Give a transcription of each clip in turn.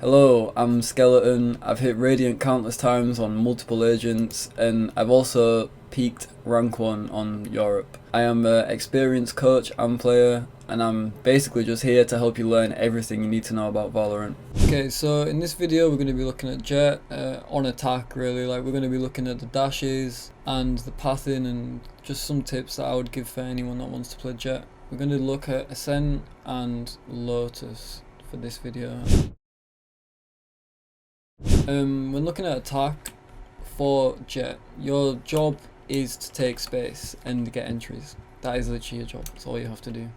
Hello, I'm Skeleton. I've hit Radiant countless times on multiple agents, and I've also peaked rank 1 on Europe. I am an experienced coach and player, and I'm basically just here to help you learn everything you need to know about Valorant. Okay, so in this video we're going to be looking at Jett on attack really. Like, we're going to be looking at the dashes and the pathing and just some tips that I would give for anyone that wants to play Jett. We're going to look at Ascent and Lotus for this video. When looking at attack for Jett, your job is to take space and get entries. That is literally your job. That's all you have to do,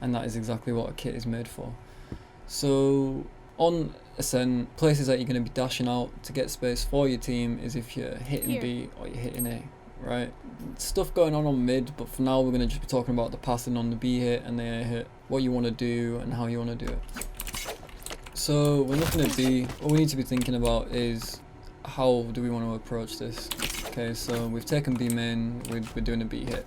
and that is exactly what a kit is made for. So on Ascent, places that you're going to be dashing out to get space for your team is if you're hitting B or you're hitting A, right? Stuff going on mid, but for now we're going to just be talking about the passing on the B hit and the A hit, what you want to do and how you want to do it. So when looking at B, what we need to be thinking about is how do we want to approach this. Okay, so we've taken B main, we're doing a B hit.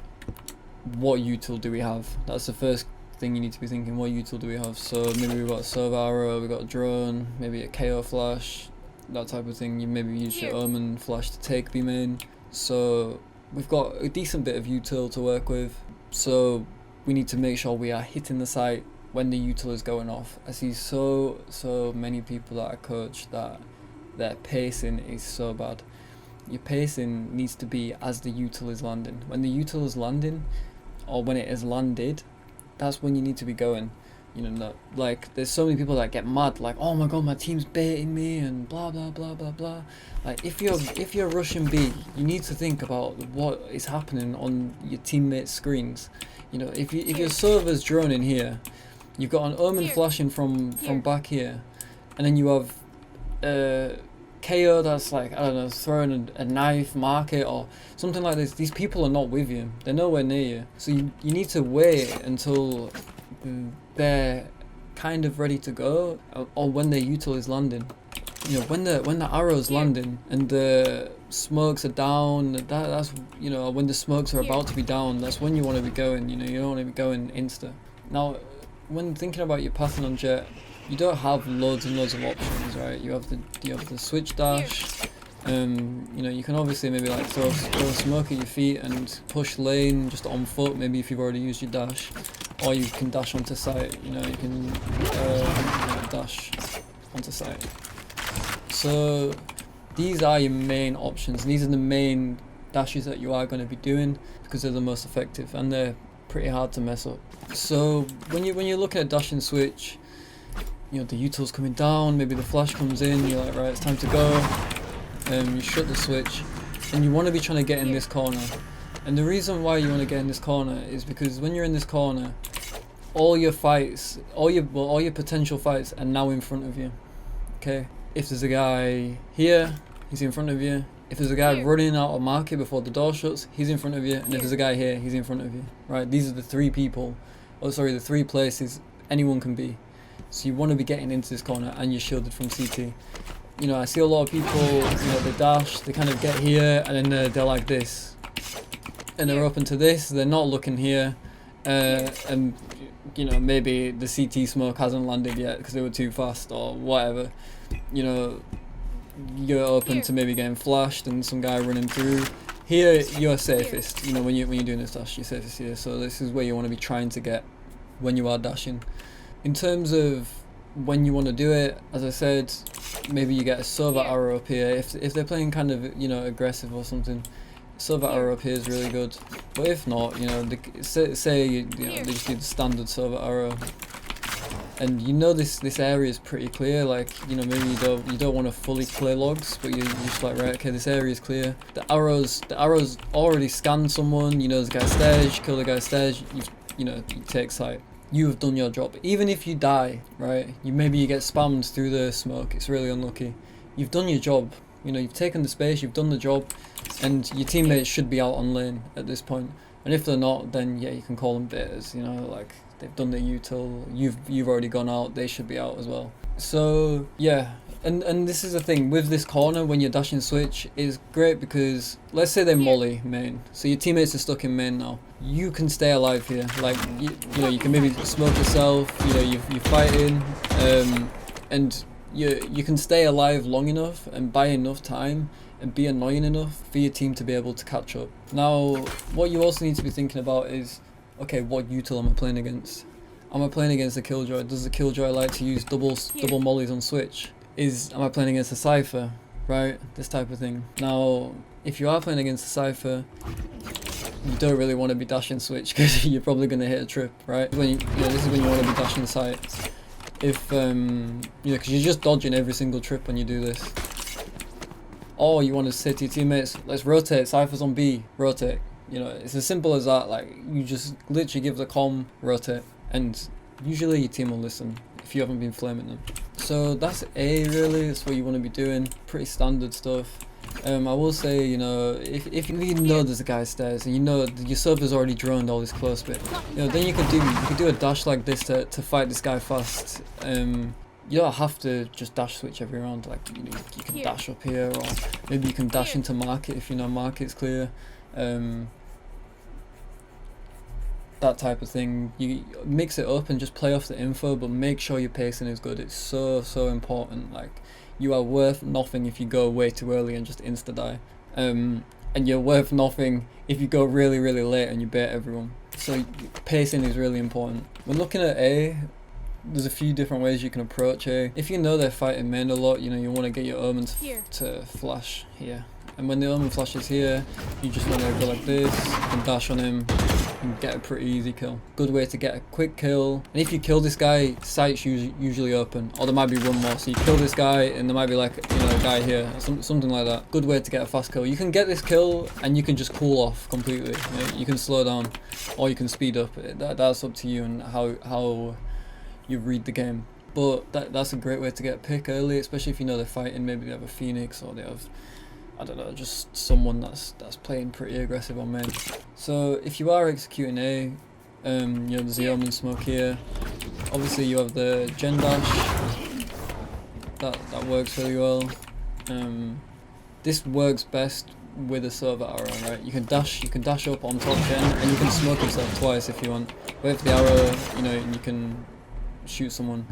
What util do we have? That's the first thing you need to be thinking. What util do we have? So maybe we've got a serve arrow, we've got a drone, maybe a KO flash, that type of thing. You maybe use your omen flash to take B main. So we've got a decent bit of util to work with. So we need to make sure we are hitting the site when the util is going off. I see so many people that I coach that their pacing is so bad. Your pacing needs to be as the util is landing. When the util is landing, or when it has landed, that's when you need to be going. You know, like, there's so many people that get mad, like, oh my god, my team's baiting me and blah blah blah blah blah. Like, if you're rushing B, you need to think about what is happening on your teammates' screens. You know, if your server's droning here, you've got an omen flashing from back here, and then you have KO that's like, I don't know, throwing a knife, market or something like this. These people are not with you, they're nowhere near you. So you need to wait until they're kind of ready to go, or when their util is landing. You know, when the arrow's landing and the smokes are down, that's, you know, when the smokes are about to be down, that's when you want to be going. You know, you don't want to be going insta. Now, when thinking about your pathing on Jett, you don't have loads and loads of options, right? You have the switch dash. You know, you can obviously maybe like throw smoke at your feet and push lane just on foot, maybe if you've already used your dash, or you can dash onto site. You know, you can dash onto site. So these are your main options. These are the main dashes that you are going to be doing because they're the most effective and they're pretty hard to mess up. So when you're looking at dash and switch, you know, the util's coming down, maybe the flash comes in, you're like, right, it's time to go. You shut the switch and you want to be trying to get in this corner. And the reason why you want to get in this corner is because when you're in this corner, all your fights, all your potential fights are now in front of you. Okay, if there's a guy here, he's in front of you. If there's a guy running out of market before the door shuts, he's in front of you. And if there's a guy here, he's in front of you. Right? These are the three people, the three places anyone can be. So you want to be getting into this corner and you're shielded from CT. You know, I see a lot of people, you know, they dash, they kind of get here and then they're like this. And they're open to this, they're not looking here. And, you know, maybe the CT smoke hasn't landed yet because they were too fast or whatever. You know, you're open to maybe getting flashed and some guy running through. Here you're safest, you know, when you're doing this dash, you're safest here. So this is where you want to be trying to get when you are dashing. In terms of when you want to do it, as I said, maybe you get a server arrow up here. If they're playing kind of, you know, aggressive or something, server arrow up here is really good. But if not, you know, say you know, they just do the standard server arrow. And you know this area is pretty clear, like, you know, maybe you don't want to fully clear logs, but you're just like, right, okay, this area is clear. The arrows already scanned someone, you know, there's a guy stairs, kill the guy stairs, you know, you take sight. You have done your job. Even if you die, right, maybe you get spammed through the smoke, it's really unlucky. You've done your job, you know, you've taken the space, you've done the job, and your teammates should be out on lane at this point. And if they're not, then yeah, you can call them baiters, you know, like, they've done their util, you've already gone out, they should be out as well. So yeah, and this is the thing with this corner when you're dashing switch is great because let's say they molly main, so your teammates are stuck in main now. You can stay alive here, like you know, you can maybe smoke yourself, you know, you're fighting, and you can stay alive long enough and buy enough time and be annoying enough for your team to be able to catch up. Now, what you also need to be thinking about is, okay, what util am I playing against? Am I playing against a Killjoy? Does the Killjoy like to use double mollies on switch? Am I playing against a Cypher? Right? This type of thing. Now, if you are playing against a Cypher, you don't really want to be dashing switch because you're probably going to hit a trip, right? This is when you want to be dashing sight. If, because you're just dodging every single trip when you do this. Or you want to say to your teammates, let's rotate, Cypher's on B, rotate. It's as simple as that. Like, you just literally give the comm, rotate. And usually your team will listen if you haven't been flaming them. So that's A really, that's what you want to be doing. Pretty standard stuff. I will say, if you know there's a guy stairs and your server's already droned all this close bit, then you could do a dash like this to fight this guy fast. You don't have to just dash switch every round. Like you can dash up here, or maybe you can dash into market if you know market's clear. That type of thing. You mix it up and just play off the info, but make sure your pacing is good. It's so important. Like, you are worth nothing if you go way too early and just insta die, and you're worth nothing if you go really late and you bait everyone. So pacing is really important. When looking at A, there's a few different ways you can approach A. If you know they're fighting main a lot, you want to get your Omen to flash here. And when the Omen flashes here, you just want to go like this and dash on him and get a pretty easy kill. Good way to get a quick kill. And if you kill this guy, sight's usually open, or there might be one more. So you kill this guy and there might be like a guy here, something like that. Good way to get a fast kill. You can get this kill and you can just cool off completely. You can slow down or you can speed up. That's up to you and how you read the game. But that's a great way to get a pick early, especially if you know they're fighting. Maybe they have a Phoenix or they have, I don't know, just someone that's playing pretty aggressive on main. So if you are executing A, there's the Omen smoke here. Obviously you have the gen dash. That works really well. This works best with a server arrow, right? You can dash up on top gen and you can smoke yourself twice if you want. Wait for the arrow, and you can shoot someone.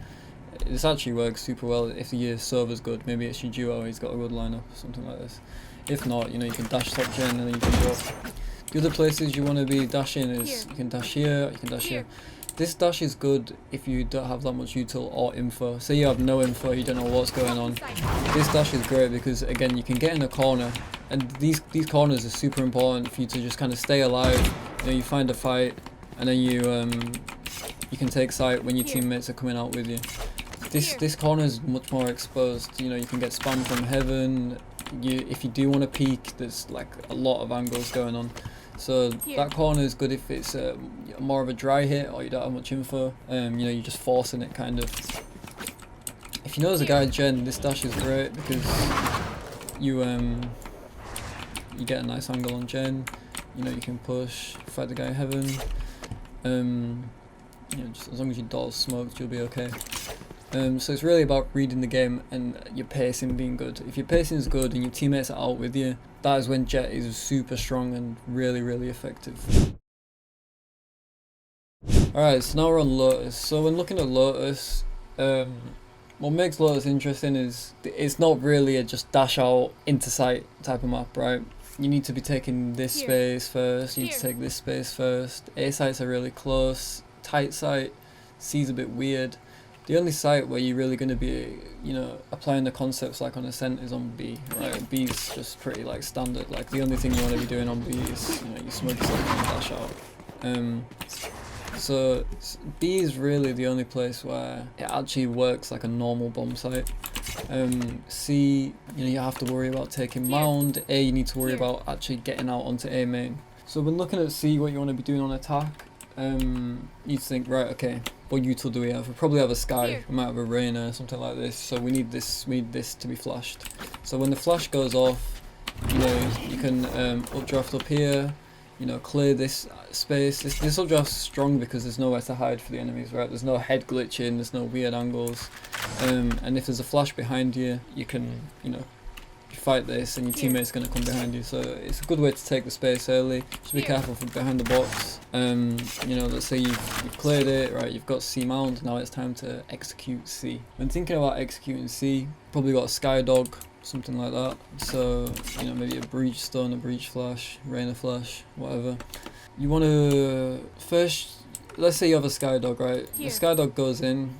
This actually works super well if your server's good. Maybe it's your duo, he's got a good lineup, something like this. If not, you can dash top gen and then you can drop. The other places you want to be dashing is you can dash here, you can dash here. This dash is good if you don't have that much util or info. Say you have no info, you don't know what's going on. This dash is great because again you can get in a corner, and these corners are super important for you to just kind of stay alive. You find a fight and then you can take sight when your teammates are coming out with you. This corner is much more exposed. You can get spammed from heaven. If you do want to peek, there's like a lot of angles going on. So that corner is good if it's more of a dry hit or you don't have much info. You're just forcing it kind of. If you know there's a guy gen, this dash is great because you get a nice angle on gen. You can push, fight the guy in heaven. Just as long as your door's smoked, you'll be okay. So it's really about reading the game and your pacing being good. If your pacing is good and your teammates are out with you, that is when Jett is super strong and really effective. Alright, so now we're on Lotus. So when looking at Lotus, what makes Lotus interesting is it's not really a just dash out into sight type of map, right? You need to be taking this space first, you need to take this space first. A sites are really close, tight sight, C's a bit weird. The only site where you're really going to be, applying the concepts like on Ascent is on B, right? B's just pretty like standard. Like the only thing you want to be doing on B is, you smoke yourself and dash out. So B is really the only place where it actually works like a normal bomb site. C, you have to worry about taking mound. A, you need to worry about actually getting out onto A main. So when looking at C, what you want to be doing on attack, you need to think, right, okay, what util do we have? We probably have a Sky, we might have a Reyna, something like this. So we need this to be flashed. So when the flash goes off, you can updraft up here, clear this space. This updraft's strong because there's nowhere to hide for the enemies, right? There's no head glitching, there's no weird angles. And if there's a flash behind you, you can, you fight this and your teammate's going to come behind you. So it's a good way to take the space early. Just be careful from behind the box. You know, let's say you've cleared it, right, you've got C mount, now it's time to execute C. When thinking about executing C, probably got a Sky Dog, something like that. So, you know, maybe a Breach Stun, a Breach Flash, Rainer Flash, whatever. You want to first, let's say you have a Sky Dog, right? The Sky Dog goes in,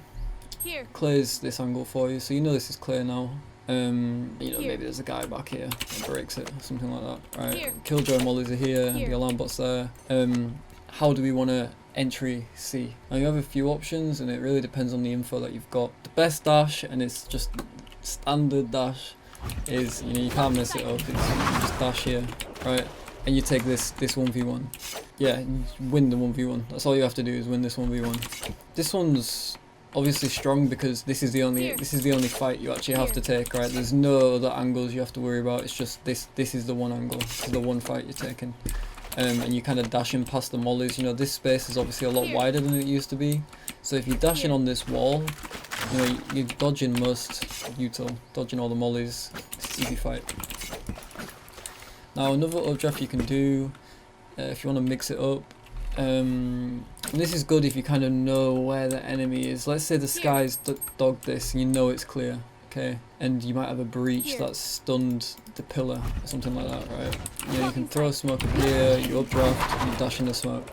clears this angle for you, so you know this is clear now. You know, maybe there's a guy back here that breaks it, something like that, right? Killjoy mollies are here, the alarm bot's there. How do we want to entry C? Now you have a few options, and it really depends on the info that you've got. The best dash, and it's just standard dash, is, you know, you can't mess it up. It's, you just dash here, right? And you take this 1v1. Yeah, you win the 1v1. That's all you have to do is win this 1v1. This one's obviously strong because this is the only fight you actually have to take, right? There's no other angles you have to worry about. It's just this is the one angle. This is the one fight you're taking. And you kind of dashing past the mollies. You know, this space is obviously a lot wider than it used to be. So if you're dashing on this wall, you know, you're dodging most util, dodging all the mollies. It's an easy fight. Now another updraft you can do, if you want to mix it up, and this is good if you kind of know where the enemy is. Let's say the Sky's dogged this and you know it's clear, okay? And you might have a breach that's stunned the pillar, or something like that, right? You know, you can throw a smoke up here, you updraft, you dash in the smoke,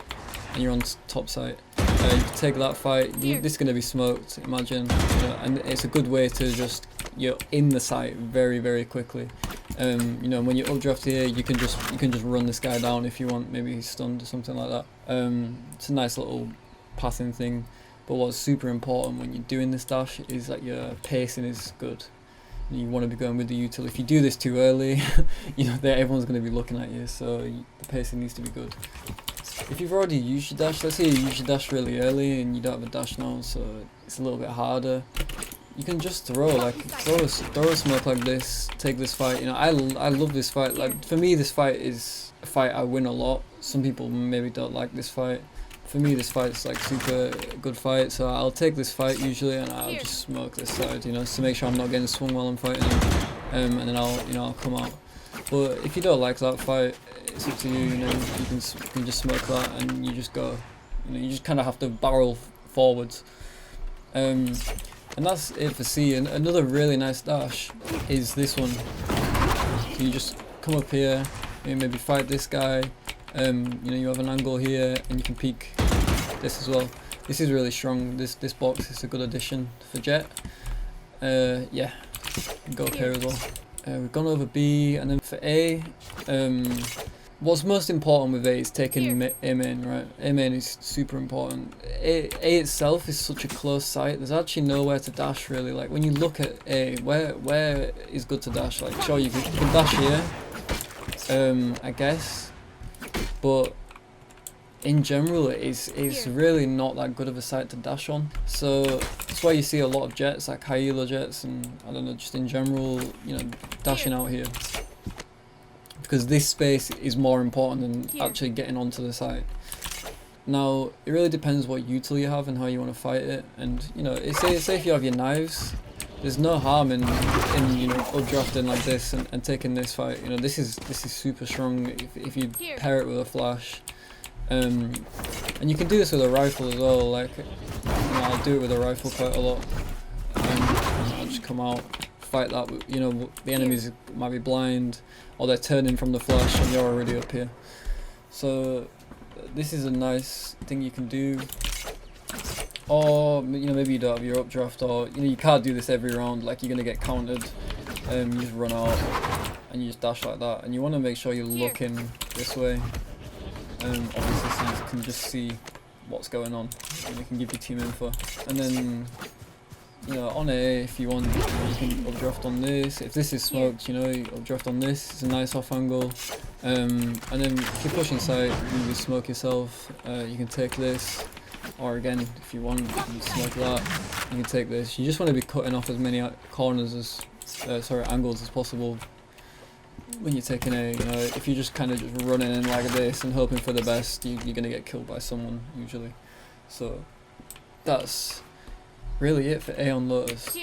and you're on top site. You can take that fight, this is going to be smoked, imagine, you know, and it's a good way to just, you're in the site very, very quickly. You know, when you updraft here, you can just run this guy down if you want. Maybe he's stunned or something like that. It's a nice little passing thing. But what's super important when you're doing this dash is that your pacing is good. You want to be going with the util. If you do this too early, you know, everyone's going to be looking at you. So the pacing needs to be good. If you've already used your dash, let's say you use your dash really early and you don't have a dash now, so it's a little bit harder. You can just throw a smoke like this, take this fight. You know, I love this fight. Like, for me, this fight is a fight I win a lot. Some people maybe don't like this fight. For me, this fight is like super good fight. So I'll take this fight usually, and I'll just smoke this side, you know, just to make sure I'm not getting swung while I'm fighting. And then I'll come out. But if you don't like that fight, it's up to you. You know, you can just smoke that, and you just go. You know, you just kind of have to barrel forwards. And that's it for C. And another really nice dash is this one. So you just come up here, maybe fight this guy. You know, you have an angle here, and you can peek this as well. This is really strong. This box is a good addition for Jett. Yeah, go up here as well. We've gone over B, and then for A, what's most important with A is taking A main, right? A main is super important. A itself is such a close site. There's actually nowhere to dash really. Like when you look at A, where is good to dash? Like sure you can dash here, I guess, but in general it's really not that good of a site to dash on. So that's why you see a lot of Jetts, like high elo Jetts, and I don't know, just in general, you know, dashing out here. Because this space is more important than actually getting onto the site. Now, it really depends what util you have and how you want to fight it. And, you know, say if you have your knives, there's no harm in you know, updrafting like this and taking this fight. You know, this is super strong if you pair it with a flash. And you can do this with a rifle as well. Like, you know, I'll do it with a rifle quite a lot. I'll just come out, fight that. You know, the enemies might be blind, or they're turning from the flash and you're already up here. So this is a nice thing you can do. Or, you know, maybe you don't have your updraft, or, you know, you can't do this every round, like you're gonna get countered. You just run out and you just dash like that, and you want to make sure you're looking this way. Obviously so you can just see what's going on, and you can give your team info. And then, you know, on A, if you want, you can updraft on this. If this is smoked, you know, you updraft on this. It's a nice off angle. And then if you're pushing side, you can smoke yourself. You can take this, or again, if you want, you can smoke that. You can take this. You just want to be cutting off as many corners as, angles as possible when you're taking A. You know, if you're just kind of just running in like this and hoping for the best, you're gonna get killed by someone usually. So that's really it for A on Lotus.